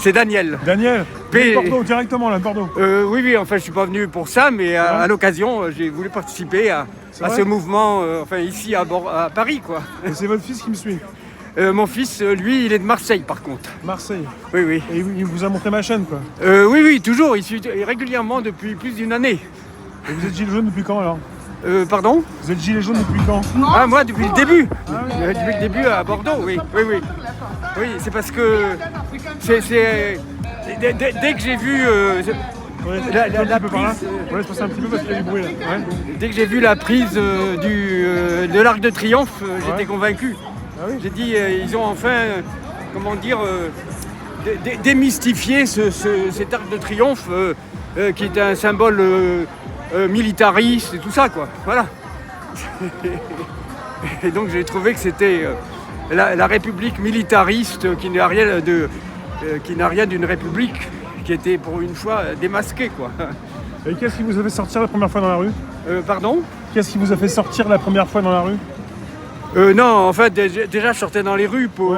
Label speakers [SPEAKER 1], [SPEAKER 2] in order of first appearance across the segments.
[SPEAKER 1] C'est Daniel.
[SPEAKER 2] Daniel,
[SPEAKER 1] P-
[SPEAKER 2] Bordeaux, directement là, de Bordeaux.
[SPEAKER 1] Oui, enfin je suis pas venu pour ça, mais à l'occasion, j'ai voulu participer à
[SPEAKER 2] vrai
[SPEAKER 1] ce mouvement, ici à Paris, quoi.
[SPEAKER 2] Et c'est votre fils qui me suit.
[SPEAKER 1] Mon fils, lui, il est de Marseille, par contre.
[SPEAKER 2] Marseille.
[SPEAKER 1] Oui, oui.
[SPEAKER 2] Et il vous a montré ma chaîne, quoi.
[SPEAKER 1] Oui, toujours. Il suit régulièrement depuis plus d'une année.
[SPEAKER 2] Et vous êtes gilet jaune depuis quand alors?
[SPEAKER 1] Pardon?
[SPEAKER 2] Vous êtes gilet jaune depuis quand?
[SPEAKER 1] Ah, moi, depuis le début.
[SPEAKER 2] Ah oui.
[SPEAKER 1] Depuis le début à Bordeaux, oui. Oui, c'est parce que dès que j'ai vu
[SPEAKER 2] Ouais,
[SPEAKER 1] la
[SPEAKER 2] un peu par là.
[SPEAKER 1] prise,
[SPEAKER 2] Ouais, je passe un petit peu parce qu'il y a du bruit là. Ouais.
[SPEAKER 1] dès que j'ai vu la prise de l'Arc de Triomphe, j'étais convaincu.
[SPEAKER 2] Ah oui.
[SPEAKER 1] J'ai dit, ils ont enfin, démystifié cet Arc de Triomphe qui est un symbole militariste et tout ça, quoi. Voilà. Et donc j'ai trouvé que c'était la République militariste qui n'a rien d'une République qui était pour une fois démasquée, quoi.
[SPEAKER 2] Et qu'est-ce qui vous a fait sortir la première fois dans la rue?
[SPEAKER 1] Pardon?
[SPEAKER 2] Qu'est-ce qui vous a fait sortir la première fois dans la rue?
[SPEAKER 1] Non, en fait, déjà je sortais dans les rues pour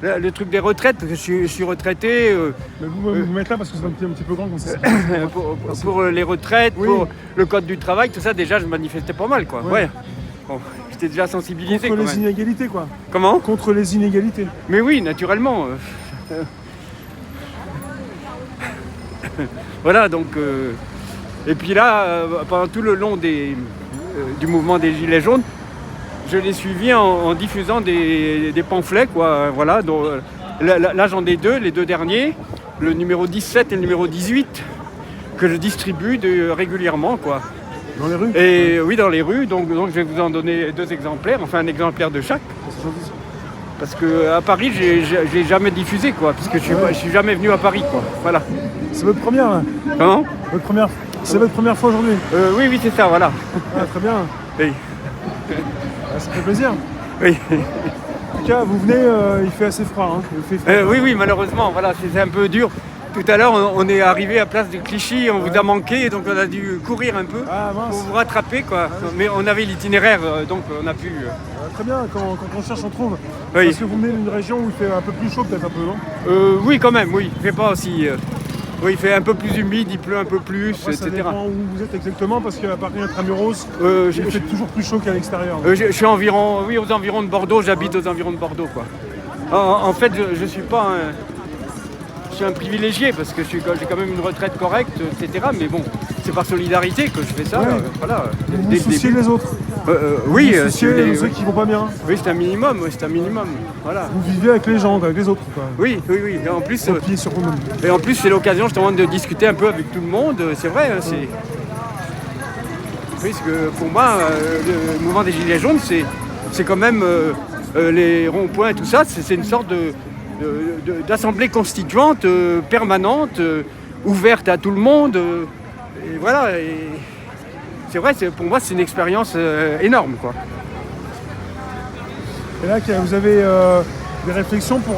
[SPEAKER 1] le truc des retraites, parce que je suis retraité.
[SPEAKER 2] Mais vous mettez là parce que c'est un petit peu grand comme ça.
[SPEAKER 1] pour les retraites,
[SPEAKER 2] Oui.
[SPEAKER 1] pour le code du travail, tout ça, déjà je manifestais pas mal, quoi.
[SPEAKER 2] Ouais.
[SPEAKER 1] Ouais. Bon, j'étais déjà sensibilisé,
[SPEAKER 2] Contre
[SPEAKER 1] quand
[SPEAKER 2] les
[SPEAKER 1] même.
[SPEAKER 2] inégalités, quoi.
[SPEAKER 1] Comment?
[SPEAKER 2] Contre les inégalités.
[SPEAKER 1] Mais oui, naturellement. Voilà, donc. Et puis là, pendant tout le long du mouvement des Gilets jaunes, je l'ai suivi en diffusant des pamphlets, quoi. Voilà, dont, là j'en ai les deux derniers, le numéro 17 et le numéro 18, que je distribue régulièrement, quoi.
[SPEAKER 2] Dans les rues?
[SPEAKER 1] Et oui, dans les rues, donc je vais vous en donner 2 exemplaires, enfin un exemplaire de chaque.
[SPEAKER 2] C'est gentil.
[SPEAKER 1] Parce qu'à Paris, j'ai jamais diffusé, quoi, parce que je suis jamais venu à Paris, quoi. Voilà.
[SPEAKER 2] C'est votre première là?
[SPEAKER 1] Comment?
[SPEAKER 2] C'est votre première fois aujourd'hui?
[SPEAKER 1] Oui, c'est ça, voilà.
[SPEAKER 2] Ah, très bien.
[SPEAKER 1] Oui.
[SPEAKER 2] Ah, ça fait plaisir.
[SPEAKER 1] Oui.
[SPEAKER 2] En tout cas, vous venez, il fait assez froid. Hein. Il fait froid.
[SPEAKER 1] Oui, malheureusement, voilà, c'est un peu dur. Tout à l'heure, on est arrivé à Place de Clichy, on vous a manqué, donc on a dû courir un peu
[SPEAKER 2] Ah
[SPEAKER 1] pour
[SPEAKER 2] mince.
[SPEAKER 1] vous rattraper, quoi. Mais on avait l'itinéraire, donc on a pu...
[SPEAKER 2] Très bien, quand on cherche, on trouve.
[SPEAKER 1] Oui.
[SPEAKER 2] Parce que vous venez d'une région où il fait un peu plus chaud, peut-être un peu, non?
[SPEAKER 1] Oui, quand même, oui. Il fait pas aussi... oui, il fait un peu plus humide, il pleut un peu plus,
[SPEAKER 2] Après, ça
[SPEAKER 1] etc.
[SPEAKER 2] dépend où vous êtes exactement, parce qu'à Paris intramuros,
[SPEAKER 1] Je
[SPEAKER 2] il fait toujours plus chaud qu'à l'extérieur.
[SPEAKER 1] suis aux environs de Bordeaux, j'habite aux environs de Bordeaux, quoi. En fait, je suis pas je suis un privilégié parce que j'ai quand même une retraite correcte, etc. Mais bon, c'est par solidarité que je fais ça.
[SPEAKER 2] Ouais.
[SPEAKER 1] Voilà.
[SPEAKER 2] Vous
[SPEAKER 1] Dès
[SPEAKER 2] vous
[SPEAKER 1] le
[SPEAKER 2] souciez
[SPEAKER 1] début.
[SPEAKER 2] des autres.
[SPEAKER 1] Oui,
[SPEAKER 2] Vous vous souciez de ceux
[SPEAKER 1] oui.
[SPEAKER 2] qui vont pas bien.
[SPEAKER 1] Oui, c'est un minimum, Voilà.
[SPEAKER 2] Vous vivez avec les gens, avec les autres. Quoi.
[SPEAKER 1] Oui. Et en plus,
[SPEAKER 2] Pieds sur vous-même.
[SPEAKER 1] c'est l'occasion justement de discuter un peu avec tout le monde. C'est vrai, hein, c'est. Oui, parce que pour moi, le mouvement des Gilets jaunes, c'est quand même les ronds-points et tout ça. C'est une sorte d'assemblée constituante permanente, ouverte à tout le monde. Et voilà. Et c'est vrai, pour moi, c'est une expérience énorme, quoi.
[SPEAKER 2] Et là, vous avez des réflexions pour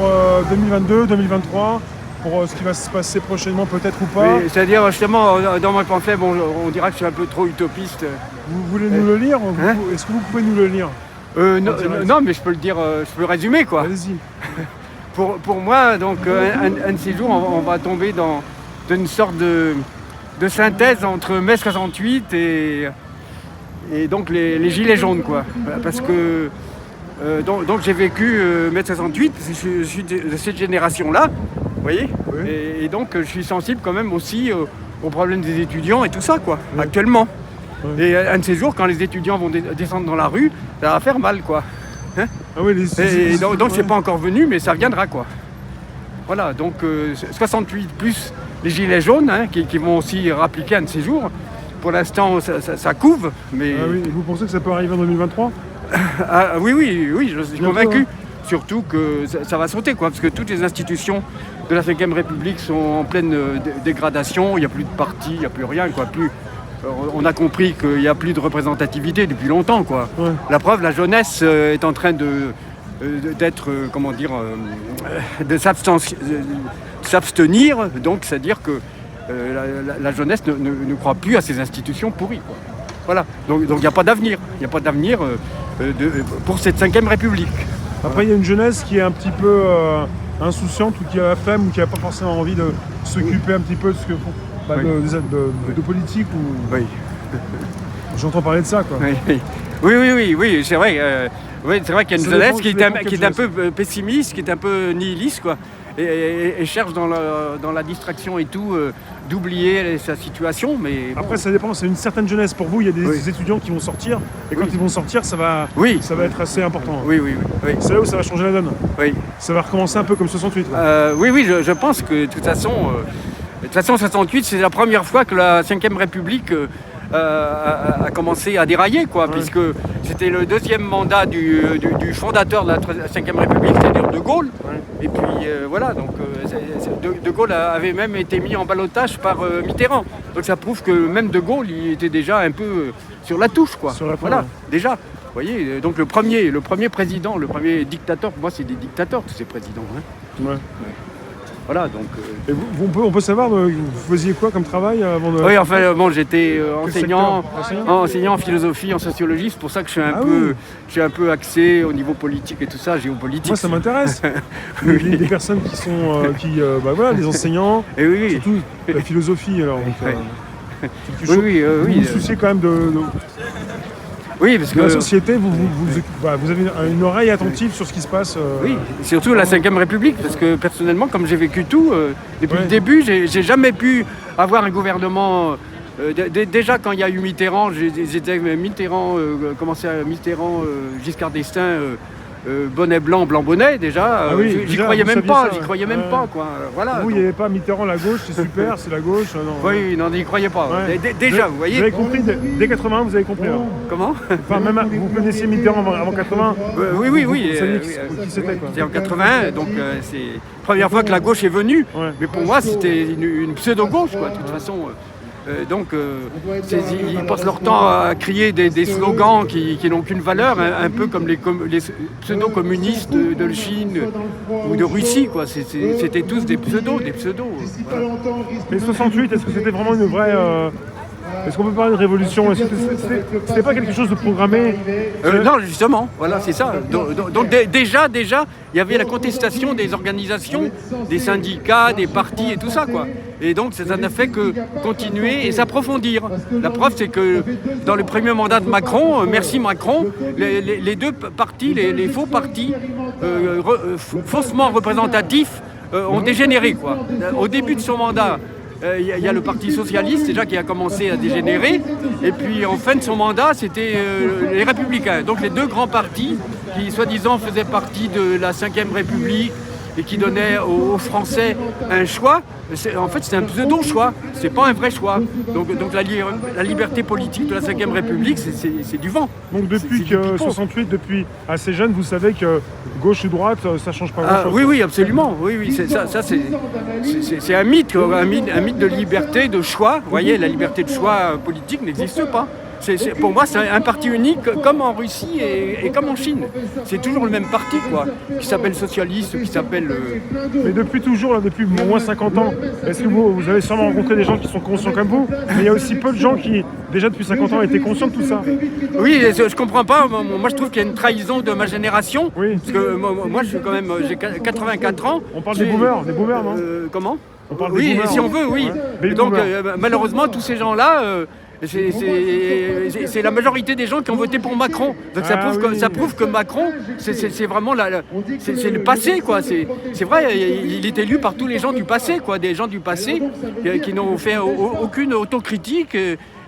[SPEAKER 2] 2022, 2023, pour ce qui va se passer prochainement peut-être ou pas.
[SPEAKER 1] C'est-à-dire, justement, dans mon pamphlet, bon, on dira que je suis un peu trop utopiste.
[SPEAKER 2] Vous voulez nous le lire?
[SPEAKER 1] Hein?
[SPEAKER 2] Est-ce que vous pouvez nous le lire?
[SPEAKER 1] Non, mais je peux le dire, je peux le résumer, quoi.
[SPEAKER 2] Allez-y.
[SPEAKER 1] Pour moi, donc, un de ces jours, on va tomber dans une sorte de synthèse entre mai 68 et donc les Gilets jaunes, quoi. Parce que donc j'ai vécu mai 68, parce que je suis de cette génération-là, vous voyez.
[SPEAKER 2] Oui.
[SPEAKER 1] Et donc je suis sensible quand même aussi aux problèmes des étudiants et tout ça, quoi, actuellement.
[SPEAKER 2] Oui.
[SPEAKER 1] Et un de ces jours, quand les étudiants vont descendre dans la rue, ça va faire mal, quoi. Hein?
[SPEAKER 2] Ah oui,
[SPEAKER 1] Et donc
[SPEAKER 2] ouais.
[SPEAKER 1] c'est pas encore venu, mais ça viendra, quoi. Voilà, donc 68 plus les gilets jaunes, hein, qui vont aussi rappliquer un de ces jours. Pour l'instant, ça couve, mais...
[SPEAKER 2] Ah oui, et vous pensez que ça peut arriver en 2023?
[SPEAKER 1] Oui, je suis
[SPEAKER 2] Bientôt,
[SPEAKER 1] convaincu.
[SPEAKER 2] hein.
[SPEAKER 1] Surtout que ça va sauter, quoi, parce que toutes les institutions de la 5e République sont en pleine dégradation, il n'y a plus de parti, il n'y a plus rien, quoi. On a compris qu'il n'y a plus de représentativité depuis longtemps, quoi.
[SPEAKER 2] Ouais.
[SPEAKER 1] La preuve, la jeunesse est en train de s'abstenir, donc c'est-à-dire que la jeunesse ne croit plus à ces institutions pourries, quoi. Voilà, donc il n'y a pas d'avenir, pour cette 5e République.
[SPEAKER 2] Après, il y a une jeunesse qui est un petit peu insouciante ou qui a la flemme ou qui n'a pas forcément envie de s'occuper un petit peu de ce que de politique ou...
[SPEAKER 1] Oui.
[SPEAKER 2] J'entends parler de ça, quoi.
[SPEAKER 1] Oui, c'est vrai. C'est vrai qu'il y a une
[SPEAKER 2] Ça dépend-
[SPEAKER 1] jeunesse qui
[SPEAKER 2] ça dépend
[SPEAKER 1] est
[SPEAKER 2] quelle
[SPEAKER 1] un peu pessimiste, qui est un peu nihiliste, quoi. Et cherche dans la distraction et tout d'oublier sa situation. Mais bon.
[SPEAKER 2] Après, ça dépend, c'est une certaine jeunesse. Pour vous, il y a des
[SPEAKER 1] Oui.
[SPEAKER 2] étudiants qui vont sortir, et quand
[SPEAKER 1] Oui.
[SPEAKER 2] ils vont sortir, ça va être assez important.
[SPEAKER 1] Oui.
[SPEAKER 2] C'est là où ça va changer la donne.
[SPEAKER 1] Oui.
[SPEAKER 2] Ça va recommencer un peu comme 68. quoi.
[SPEAKER 1] Oui, je pense que de toute façon, 68, c'est la première fois que la Ve République a commencé à dérailler, quoi, puisque c'était le deuxième mandat du fondateur de la Ve République, c'est-à-dire De Gaulle. Et puis voilà, donc De Gaulle avait même été mis en ballottage par Mitterrand. Donc ça prouve que même De Gaulle, il était déjà un peu sur la touche, quoi.
[SPEAKER 2] Sur la fin,
[SPEAKER 1] voilà,
[SPEAKER 2] ouais.
[SPEAKER 1] déjà. Vous voyez, donc le premier président, le premier dictateur, pour moi c'est des dictateurs tous ces présidents. Hein.
[SPEAKER 2] Ouais.
[SPEAKER 1] Voilà, donc.
[SPEAKER 2] Et on peut savoir, vous faisiez quoi comme travail avant de...
[SPEAKER 1] Oui, enfin, bon, j'étais enseignant
[SPEAKER 2] secteur
[SPEAKER 1] en philosophie, en sociologie. C'est pour ça que je
[SPEAKER 2] oui.
[SPEAKER 1] suis un peu axé au niveau politique et tout ça, géopolitique.
[SPEAKER 2] Moi, ça m'intéresse. les personnes qui sont... les enseignants,
[SPEAKER 1] Et oui,
[SPEAKER 2] surtout la philosophie, alors. Donc,
[SPEAKER 1] Ouais.
[SPEAKER 2] quelque chose-
[SPEAKER 1] oui,
[SPEAKER 2] vous vous souciez quand même
[SPEAKER 1] oui, parce
[SPEAKER 2] de la
[SPEAKER 1] que.
[SPEAKER 2] société, vous avez une oreille attentive sur ce qui se passe.
[SPEAKER 1] Oui, surtout la Ve République, parce que personnellement, comme j'ai vécu tout, depuis
[SPEAKER 2] Ouais.
[SPEAKER 1] le début, j'ai jamais pu avoir un gouvernement. Déjà, quand il y a eu Mitterrand, j'étais Mitterrand, Giscard d'Estaing, bonnet blanc, blanc bonnet, déjà.
[SPEAKER 2] Ah oui,
[SPEAKER 1] j'y
[SPEAKER 2] déjà,
[SPEAKER 1] croyais
[SPEAKER 2] vous
[SPEAKER 1] même
[SPEAKER 2] saviez
[SPEAKER 1] pas,
[SPEAKER 2] ça,
[SPEAKER 1] j'y
[SPEAKER 2] ouais.
[SPEAKER 1] croyais même
[SPEAKER 2] Ouais.
[SPEAKER 1] pas, quoi. Voilà.
[SPEAKER 2] Vous, il
[SPEAKER 1] donc-
[SPEAKER 2] n'y avait pas Mitterrand, la gauche, c'est super, c'est la gauche. Non.
[SPEAKER 1] Oui, non, j'y croyais pas.
[SPEAKER 2] Ouais.
[SPEAKER 1] Déjà, vous
[SPEAKER 2] Vous
[SPEAKER 1] voyez.
[SPEAKER 2] avez compris, dès 80, vous avez compris. alors.
[SPEAKER 1] Comment
[SPEAKER 2] Enfin, même vous connaissiez Mitterrand avant 80.
[SPEAKER 1] Oui.
[SPEAKER 2] Vous saviez qui c'était, quoi.
[SPEAKER 1] C'était en 80, donc c'est la première fois que la gauche est venue.
[SPEAKER 2] Ouais.
[SPEAKER 1] Mais pour moi, c'était une pseudo-gauche, quoi, de toute façon. Ils passent leur temps à crier des slogans qui n'ont aucune valeur, un peu comme les pseudo-communistes de Chine ou de Russie, quoi. C'était tous des pseudos. Voilà.
[SPEAKER 2] Et 68, est-ce que c'était vraiment une vraie... Est-ce qu'on peut parler de révolution? Est-ce que c'était pas quelque chose de programmé?
[SPEAKER 1] Non, justement, voilà, c'est ça. Donc déjà, il y avait la contestation des organisations, des syndicats, des partis et tout ça, quoi. Et donc, ça n'a fait que continuer et s'approfondir. La preuve, c'est que dans le premier mandat de Macron, merci Macron, les deux partis, les faux partis, faussement représentatifs, ont dégénéré, quoi. Au début de son mandat, il y a le Parti Socialiste déjà qui a commencé à dégénérer, et puis en fin de son mandat c'était les Républicains, donc les deux grands partis qui soi-disant faisaient partie de la Ve République et qui donnaient aux Français un choix. En fait c'est un pseudo-choix, c'est pas un vrai choix. Donc la liberté politique de la Ve République c'est du vent.
[SPEAKER 2] Donc depuis
[SPEAKER 1] C'est du
[SPEAKER 2] que
[SPEAKER 1] pipeau.
[SPEAKER 2] 68, depuis assez jeune, vous savez que gauche ou droite, ça change pas grand-chose.
[SPEAKER 1] Oui, absolument. Oui, c'est un mythe, quoi, un mythe de liberté, de choix. Vous voyez, la liberté de choix politique n'existe pas. Pour moi, c'est un parti unique, comme en Russie et comme en Chine. C'est toujours le même parti, quoi, qui s'appelle socialiste, qui s'appelle...
[SPEAKER 2] Mais depuis toujours, là, depuis au moins 50 ans, est-ce que vous avez sûrement rencontré des gens qui sont conscients comme vous? Mais il y a aussi peu de gens qui, déjà depuis 50 ans, étaient conscients de tout ça.
[SPEAKER 1] Oui, je comprends pas. Moi, je trouve qu'il y a une trahison de ma génération.
[SPEAKER 2] Oui.
[SPEAKER 1] Parce que moi, je suis quand même... J'ai 84 ans.
[SPEAKER 2] On parle des boomers, non?
[SPEAKER 1] Comment?
[SPEAKER 2] On parle des
[SPEAKER 1] Oui,
[SPEAKER 2] boomers,
[SPEAKER 1] si on veut, oui.
[SPEAKER 2] ouais. Baby
[SPEAKER 1] Donc,
[SPEAKER 2] boomers.
[SPEAKER 1] malheureusement, tous ces gens-là... c'est la majorité des gens qui ont voté pour Macron. Donc ça prouve que Macron, c'est vraiment c'est le passé, quoi. C'est vrai, il est élu par tous les gens du passé, quoi. Des gens du passé qui n'ont fait aucune autocritique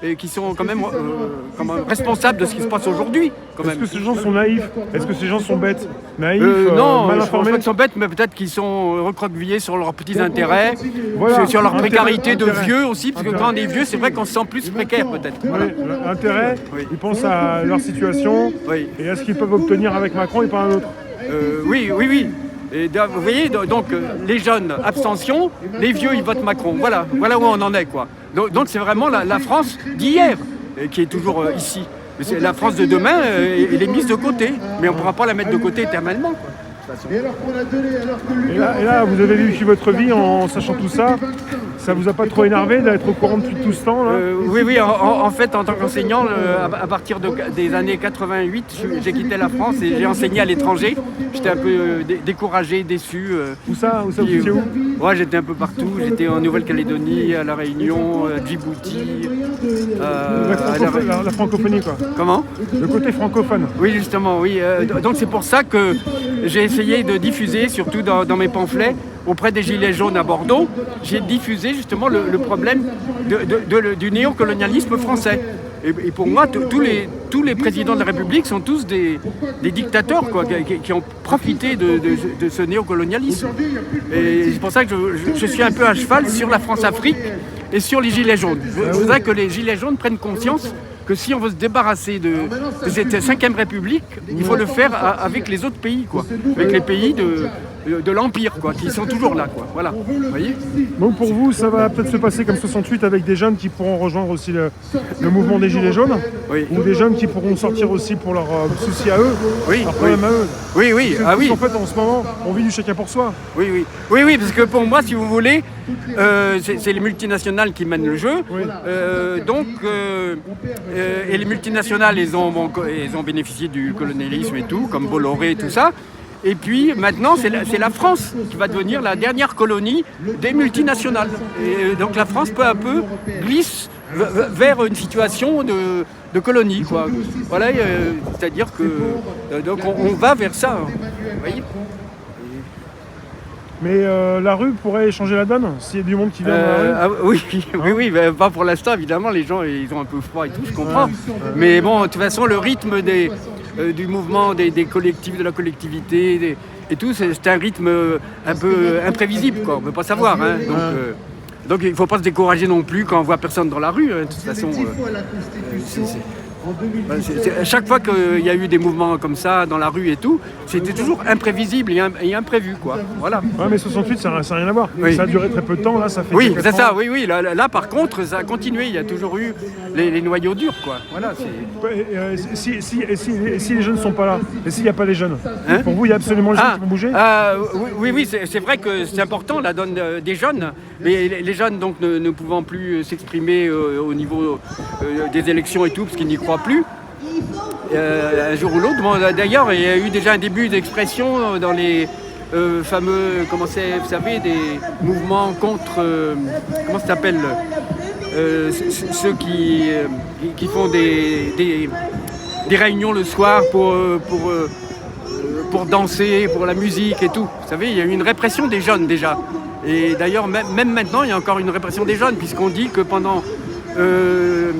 [SPEAKER 1] et qui sont quand même responsables de ce qui se passe aujourd'hui.
[SPEAKER 2] Est-ce que ces gens sont naïfs? Est-ce que ces gens sont bêtes? Naïfs,
[SPEAKER 1] non,
[SPEAKER 2] mal
[SPEAKER 1] je pense
[SPEAKER 2] informés?
[SPEAKER 1] pas qu'ils sont bêtes, mais peut-être qu'ils sont recroquevillés sur leurs petits intérêts,
[SPEAKER 2] Voilà,
[SPEAKER 1] sur leur
[SPEAKER 2] intérêt,
[SPEAKER 1] précarité de
[SPEAKER 2] intérêt.
[SPEAKER 1] vieux aussi, parce que
[SPEAKER 2] Intérêt.
[SPEAKER 1] quand on est vieux, c'est vrai qu'on se sent plus précaire peut-être. Voilà.
[SPEAKER 2] Oui, intérêt,
[SPEAKER 1] Oui.
[SPEAKER 2] ils pensent à leur situation
[SPEAKER 1] Oui.
[SPEAKER 2] et à ce qu'ils peuvent obtenir avec Macron et pas un autre.
[SPEAKER 1] Oui. Et vous voyez, donc les jeunes, abstention, les vieux, ils votent Macron. Voilà où on en est, quoi. Donc c'est vraiment la France d'hier qui est toujours ici. Mais la France de demain, elle est mise de côté. Mais on ne pourra pas la mettre de côté éternellement, quoi.
[SPEAKER 2] Et là, vous avez vécu votre vie en sachant tout ça. Ça vous a pas trop énervé d'être au courant depuis tout ce temps là?
[SPEAKER 1] Oui, en fait, en tant qu'enseignant, à partir des années 88, j'ai quitté la France et j'ai enseigné à l'étranger. J'étais un peu découragé, déçu.
[SPEAKER 2] Où ça vous étiez où?
[SPEAKER 1] Ouais, j'étais un peu partout. J'étais en Nouvelle-Calédonie, à La Réunion, à Djibouti.
[SPEAKER 2] La francophonie quoi.
[SPEAKER 1] Comment?
[SPEAKER 2] Le côté francophone.
[SPEAKER 1] Oui, justement, oui. Donc c'est pour ça que j'ai essayé de diffuser, surtout dans mes pamphlets, auprès des Gilets jaunes à Bordeaux, j'ai diffusé justement le problème du néocolonialisme français. Et pour moi, tous les présidents de la République sont tous des dictateurs quoi, qui ont profité de ce néocolonialisme. Et c'est pour ça que je suis un peu à cheval sur la France-Afrique et sur les Gilets jaunes. Je voudrais que les Gilets jaunes prennent conscience que si on veut se débarrasser de cette 5e République, il faut le faire avec les autres pays, quoi, avec les pays de l'Empire, quoi, qui sont toujours là, quoi. Voilà. Vous voyez ?
[SPEAKER 2] Donc pour vous, ça va peut-être se passer comme 68 avec des jeunes qui pourront rejoindre aussi le mouvement des Gilets jaunes,
[SPEAKER 1] oui.
[SPEAKER 2] Ou des jeunes qui pourront sortir aussi pour leurs soucis à eux, leurs problèmes à eux.
[SPEAKER 1] Oui.
[SPEAKER 2] Ah oui. En fait, en ce moment, on vit du chacun pour soi.
[SPEAKER 1] Oui, parce que pour moi, si vous voulez, c'est les multinationales qui mènent le jeu. Oui. Et les multinationales, elles ont bénéficié du colonialisme et tout, comme Bolloré et tout ça. Et puis maintenant, c'est la France qui va devenir la dernière colonie des multinationales. Et donc la France, peu à peu, glisse vers une situation de colonie, quoi. Voilà, c'est-à-dire que donc on va vers ça. Vous voyez ?
[SPEAKER 2] Mais la rue pourrait changer la donne s'il y a du monde qui vient dans la rue.
[SPEAKER 1] Oui, mais pas pour l'instant, évidemment, les gens ils ont un peu froid et tout, je comprends. Mais bon, de toute façon, le rythme du mouvement des collectifs, de la collectivité et tout, c'est un rythme un peu imprévisible, quoi. On ne peut pas savoir. Hein. Donc il ne faut pas se décourager non plus quand on ne voit personne dans la rue. Hein. De toute façon, à chaque fois qu'il y a eu des mouvements comme ça dans la rue et tout, c'était toujours imprévisible et imprévu, quoi. Voilà.
[SPEAKER 2] Ouais, mais 68, ça n'a rien à voir.
[SPEAKER 1] Oui.
[SPEAKER 2] Ça a duré très peu de temps, là, ça fait.
[SPEAKER 1] Oui, c'est ça, oui. Là, par contre, ça a continué. Il y a toujours eu les noyaux durs, quoi. Voilà.
[SPEAKER 2] Si les jeunes ne sont pas là, et s'il n'y a pas les jeunes, pour vous, il y a absolument les jeunes qui vont bouger.
[SPEAKER 1] Oui, c'est vrai que c'est important, la donne des jeunes. Mais les jeunes, donc, ne pouvant plus s'exprimer au niveau des élections et tout, parce qu'ils n'y croient plus, un jour ou l'autre. Bon, d'ailleurs, il y a eu déjà un début d'expression dans les fameux, vous savez, des mouvements contre, comment ça s'appelle, ceux qui font des réunions le soir pour danser, pour la musique et tout. Vous savez, il y a eu une répression des jeunes déjà. Et d'ailleurs, même maintenant, il y a encore une répression des jeunes, puisqu'on dit que pendant le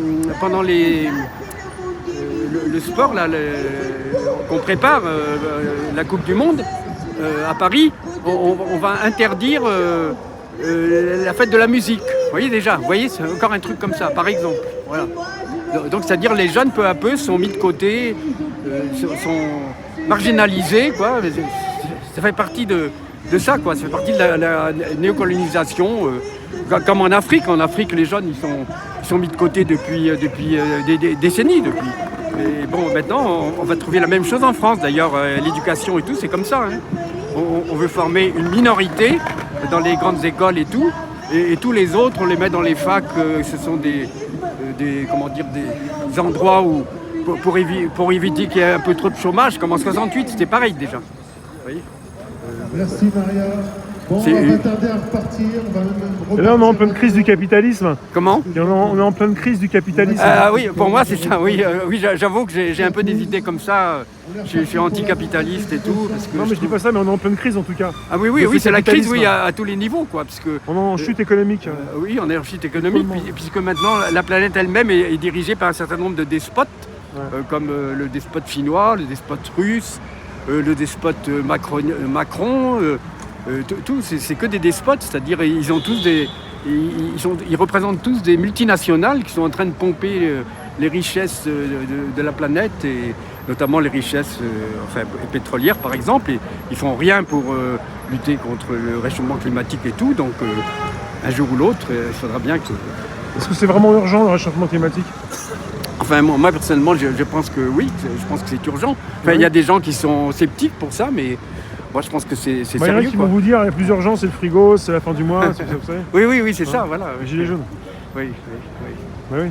[SPEAKER 1] sport là, qu'on prépare, la Coupe du Monde à Paris, on va interdire la fête de la musique. Vous voyez, c'est encore un truc comme ça, par exemple. Voilà. Donc, c'est-à-dire les jeunes, peu à peu, sont mis de côté, sont marginalisés, quoi. Ça fait partie de ça, quoi. Ça fait partie de la néocolonisation. Comme en Afrique. En Afrique, les jeunes, ils sont mis de côté depuis des décennies. Et bon, maintenant, on va trouver la même chose en France. D'ailleurs, l'éducation et tout, c'est comme ça. Hein. On veut former une minorité dans les grandes écoles et tout. Et tous les autres, on les met dans les facs. Ce sont des endroits où, pour éviter qu'il y ait un peu trop de chômage, comme en 68, c'était pareil déjà. Vous voyez ?
[SPEAKER 3] Merci Maria. Bon, on va tarder à repartir.
[SPEAKER 2] Et là, on est en pleine crise du capitalisme.
[SPEAKER 1] Comment ?
[SPEAKER 2] On est en pleine crise du capitalisme.
[SPEAKER 1] Oui, pour moi, c'est ça. Oui, j'avoue que j'ai un peu des idées comme ça. Je suis anticapitaliste et tout. Parce que
[SPEAKER 2] non, mais je dis pas ça, mais on est en pleine crise en tout cas.
[SPEAKER 1] Ah oui, c'est la crise, à tous les niveaux, quoi. Parce que,
[SPEAKER 2] on est en chute économique.
[SPEAKER 1] Oui, on est en chute économique, puisque maintenant, la planète elle-même est dirigée par un certain nombre de despotes, comme le despote chinois, le despote russe, le despote Macron. Tout, c'est que des despotes, c'est-à-dire ils représentent tous des multinationales qui sont en train de pomper les richesses de la planète, et notamment les richesses pétrolières par exemple, et ils font rien pour lutter contre le réchauffement climatique et tout, donc un jour ou l'autre, il faudra bien que...
[SPEAKER 2] Est-ce que c'est vraiment urgent le réchauffement climatique ?
[SPEAKER 1] Enfin, moi personnellement, je pense que oui, je pense que c'est urgent. Enfin, il y a des gens qui sont sceptiques pour ça, mais Moi, je pense que c'est
[SPEAKER 2] Il y en a
[SPEAKER 1] sérieux.
[SPEAKER 2] qui
[SPEAKER 1] Quoi.
[SPEAKER 2] vont vous dire il y a plus d'urgence, c'est le frigo, c'est la fin du mois, c'est vous savez.
[SPEAKER 1] Oui, c'est ça, voilà.
[SPEAKER 2] Les gilets jaunes.
[SPEAKER 1] Oui.
[SPEAKER 2] Bah oui.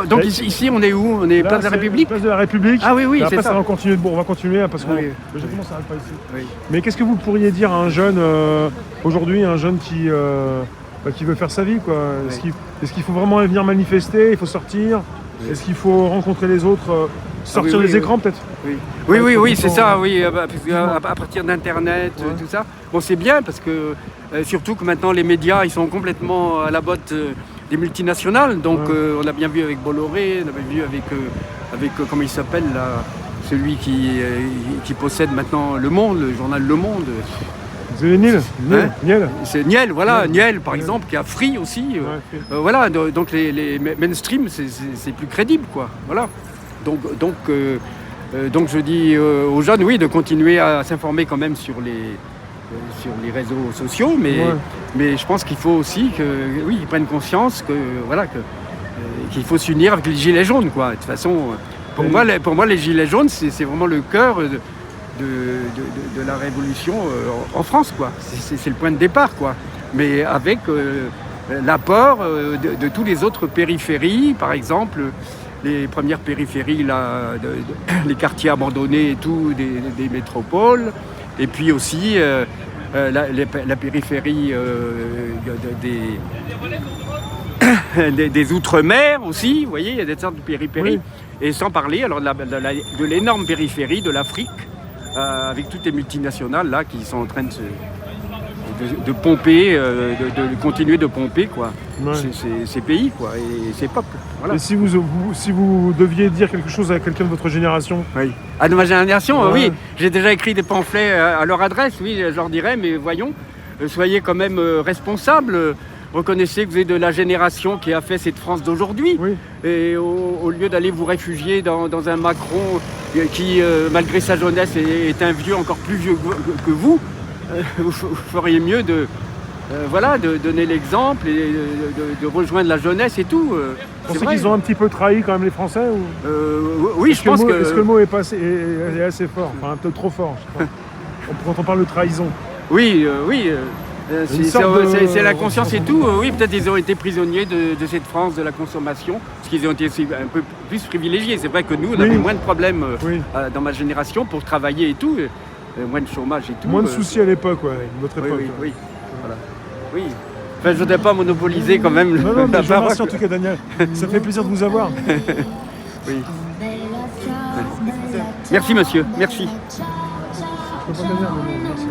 [SPEAKER 1] Donc ici, on est où? On est
[SPEAKER 2] Là,
[SPEAKER 1] place de la
[SPEAKER 2] c'est
[SPEAKER 1] République?
[SPEAKER 2] Place de la République.
[SPEAKER 1] Ah oui,
[SPEAKER 2] Et après,
[SPEAKER 1] c'est ça.
[SPEAKER 2] va continuer on va continuer parce que
[SPEAKER 1] Oui.
[SPEAKER 2] logiquement, ça n'arrête pas ici.
[SPEAKER 1] Oui.
[SPEAKER 2] Mais qu'est-ce que vous pourriez dire à un jeune aujourd'hui, un jeune qui veut faire sa vie, quoi. Est-ce qu'il faut vraiment venir manifester? Il faut sortir? Est-ce qu'il faut rencontrer les autres? Sortir des écrans peut-être?
[SPEAKER 1] Oui, c'est ça, oui, parce que à partir d'Internet, tout ça. Bon, c'est bien parce que, surtout que maintenant les médias, ils sont complètement à la botte des multinationales. Donc, on l'a bien vu avec Bolloré, on avait vu avec comment il s'appelle, là, celui qui possède maintenant Le Monde, le journal Le Monde.
[SPEAKER 2] C'est Niel.
[SPEAKER 1] C'est Niel, voilà, Niel par exemple, qui a Free aussi. Voilà, donc les mainstream, c'est plus crédible, quoi. Voilà. Donc je dis aux jeunes, oui, de continuer à s'informer quand même sur les réseaux sociaux, mais je pense qu'il faut aussi qu'ils prennent conscience qu'il faut s'unir avec les gilets jaunes, quoi. De toute façon, pour moi, les gilets jaunes, c'est vraiment le cœur de la révolution en France, quoi. C'est le point de départ, quoi. Mais avec l'apport de tous les autres périphéries, par exemple, les premières périphéries, là, les quartiers abandonnés et tout, des métropoles, et puis aussi la périphérie des outre-mer aussi, vous voyez, il y a des sortes de périphéries. Et sans parler alors de l'énorme périphérie de l'Afrique, avec toutes les multinationales là qui sont en train de pomper, de continuer de pomper, quoi, ces pays, quoi, et ces peuples. Voilà.
[SPEAKER 2] Et si vous deviez dire quelque chose à quelqu'un de votre génération?
[SPEAKER 1] À de ma génération, oui, j'ai déjà écrit des pamphlets à leur adresse, oui, je leur dirais, mais voyons, soyez quand même responsables. Reconnaissez que vous êtes de la génération qui a fait cette France d'aujourd'hui. Et au lieu d'aller vous réfugier dans un Macron qui, malgré sa jeunesse, est un vieux encore plus vieux que vous, vous feriez mieux de donner l'exemple et de rejoindre la jeunesse et tout.
[SPEAKER 2] Vous pensez qu'ils ont un petit peu trahi quand même les Français
[SPEAKER 1] Oui, je pense que...
[SPEAKER 2] Est-ce que le mot est assez fort, enfin un peu trop fort, je crois. Quand on parle de trahison.
[SPEAKER 1] Oui. C'est la conscience et tout. Oui, peut-être ils ont été prisonniers de cette France de la consommation, parce qu'ils ont été un peu plus privilégiés. C'est vrai que nous, on avait moins de problèmes dans ma génération pour travailler et tout, moins de chômage et tout.
[SPEAKER 2] Moins de soucis à l'époque, votre époque.
[SPEAKER 1] Oui. Voilà. Oui. Enfin, je ne voudrais pas monopoliser quand même.
[SPEAKER 2] Non, mais je vous remercie en tout cas, Daniel. Ça fait plaisir de vous avoir.
[SPEAKER 1] Oui. Merci, monsieur. Merci.
[SPEAKER 2] Je peux pas gagner, mais bon, merci.